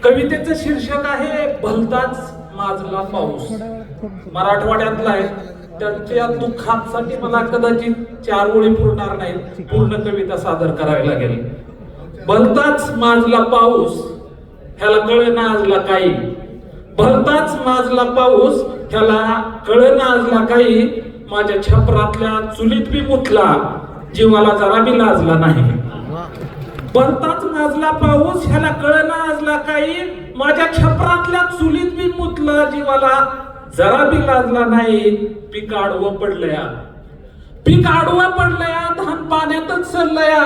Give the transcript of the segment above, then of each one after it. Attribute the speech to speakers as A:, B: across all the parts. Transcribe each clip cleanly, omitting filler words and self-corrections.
A: कवितेचं शीर्षक आहे भलताच माजला पाऊस. मराठवाड्यातला आहे. त्यांच्या दुःखासाठी मला कदाचित 4 ओळी पुरणार नाहीत, पूर्ण कविता सादर करावी लागेल. भलताच माजला पाऊस ह्याला कळना आजला काही. भलताच माजला पाऊस ह्याला कळना आजला काही. माझ्या छपरातल्या चुलीत बी मुतला, जीवाला जरा बी लाजला नाही. भलताच माजला पाऊस ह्याला कळना आजला काही. माझ्या छपरातल्या चुलीत बी मुतला, जीवाला जरा बी लाजला नाही. पीक आडवं पडलया, पीक आडवं पडलया, धान पाण्यातच सरलया.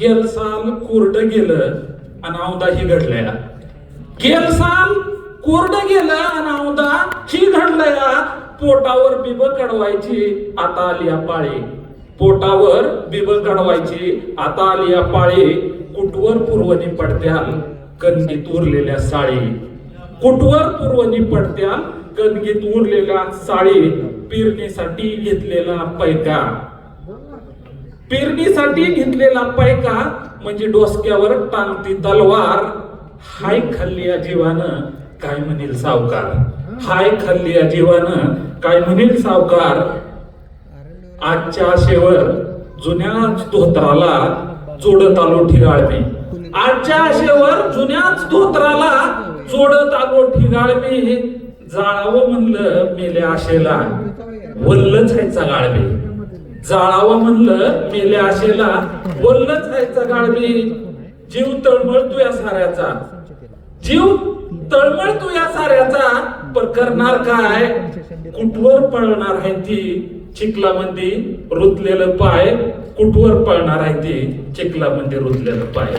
A: गेल साल कोरड गेलं आणि औंदा ही घडलया. गेल साल कोरड गेलं आणि औंदा ही घडलया. पोटावर बिब कडवायची आता आली पाळी. पोटावर बिब कडवायची आता आली पाळी. कुटवर पूर्वनी पडत्याल कणगीत उरलेल्या साळी. कुटवर पूर्वनी पडत्याल कणगीत उरलेल्या साळी. पेरणीसाठी घेतलेला पैका, पेरणीसाठी घेतलेला पैका म्हणजे डोसक्यावर टांगती तलवार. हाय खाल्ली जीवानं काय म्हणील सावकार. हाय खाल्ली जीवानं काय म्हणील सावकार. आजच्या आशेवर जुन्याच धोत्राला जोडत आलो ठिगाळ मी. आजच्या आशेवर जुन्याच धोत्राला जोडत आलो ठिगाळ मी. जाळावं म्हणलं मेल्या आशेला वल्लच व्हायचा गाळबी. जाळावं म्हणलं मेल्या आशेला वल्लच व्हायचा गाळबी. जीव तळमळ तू या साऱ्याचा, जीव तळमळ तू या साऱ्याचा. पण करणार काय, कुठवर पळणार आहे ती चिखलामध्ये रुतलेलं पाय. कुठवर पळणार आहे ती चिखलामध्ये रुतलेलं पाय.